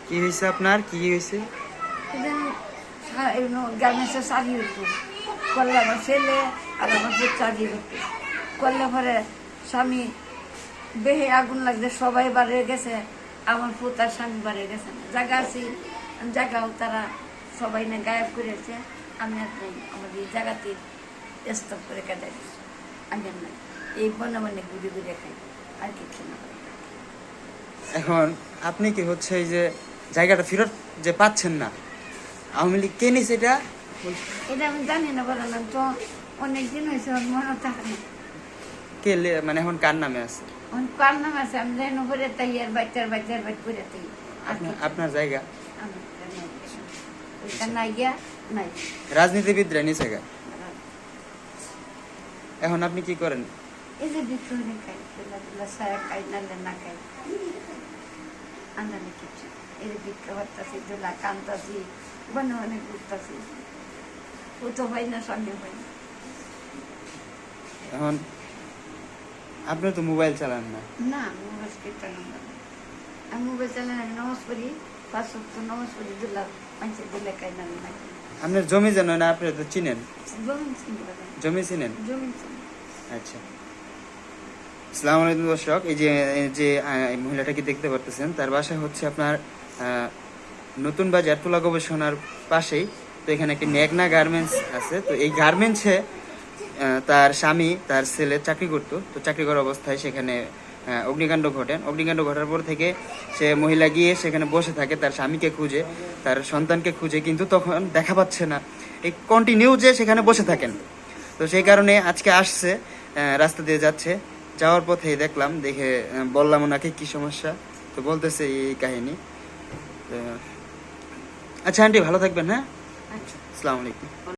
কি হয়েছে আপনার? কি হয়েছে? গার্মেন্টসে চাকরি হতো, করলে আমার ছেলে আর আমার পুত চাকরি করতো, করলে পরে স্বামী বেহে আগুন লাগছে, সবাই বাড়িয়ে গেছে, আমার পুত আর স্বামী বাড়িয়ে গেছে না। জায়গা আছি, জায়গাও তারা সবাই না গায়েব করেছে। আমি আর নাই, আমাদের জায়গাতে স্তব করে কাটাই দিচ্ছি। আমি আর নাই, এই বনে বনে ঘুরে ঘুরে খাই, আর কিছু না। এখন আপনি কি হচ্ছে এই যে জায়গাটা ফেরত যে পাচ্ছেন না, আওয়ামী লীগ কে নিছে এটা? এটা আমি জানি না, বলো না তো, অনেকদিন হয়েছে, ওর মনে থাকে না। কে মানে এখন কার নামে আছে? কার নাম আছে আমি জানি না, করে তাই আর বাচ্চার বাইট করে তাই। আপনার জায়গা ওইখানে নাই গিয়া নাই। রাজনীতিবিদরা নিছে গা। এখন আপনি কি করেন? এই যে বিক্রি খাই, খেলাধুলা সায়া খাই, নালে না খাই, আন্দানে কিছু। এই যে বিক্রি করতেছি, দোলা কান্দাছি, বনে বনে ঘুরতেছি, ও তো হয় না, সঙ্গে হয় না। এখন আপনি তো মোবাইল চালান না? না, মোবাইল চালান না। আমি মোবাইল চালান, আমি নামাজ পড়ি, 5 ওয়াক্ত নামাজ পড়ি, দোলা মানুষের দোলা খাই, নালে না খাই। আপনার জমি জানো না? আপনি তো চিনেন, জমিন চিনি, জমি চিনেন? জমিন চিনি। আচ্ছা, আসসালামু আলাইকুম দর্শক। এই যে মহিলাটাকে দেখতে পারতেছেন, তার বাসা হচ্ছে আপনার নতুন বাজার তুলা গবেষণার পাশেই। তো এখানে একটি মেঘনা গার্মেন্টস আছে। তো এই গার্মেন্টসে তার স্বামী তার ছেলে চাকরি করতো। তো চাকরি করার অবস্থায় সেখানে অগ্নিকাণ্ড ঘটেন। অগ্নিকাণ্ড ঘটার পর থেকে সে মহিলা গিয়ে সেখানে বসে থাকে তার স্বামীকে খুঁজে, তার সন্তানকে খুঁজে, কিন্তু তখন দেখা পাচ্ছে না। এই কন্টিনিউ যে সেখানে বসে থাকেন। তো সেই কারণে আজকে আসছে, রাস্তা দিয়ে যাচ্ছে, যাওয়ার পথে দেখলাম, দেখে বললাম ওনাকে কি সমস্যা। তো বলতেছে এই কাহিনী। আচ্ছা আন্টি, ভালো থাকবেন। হ্যাঁ, আচ্ছা, আসসালামু আলাইকুম।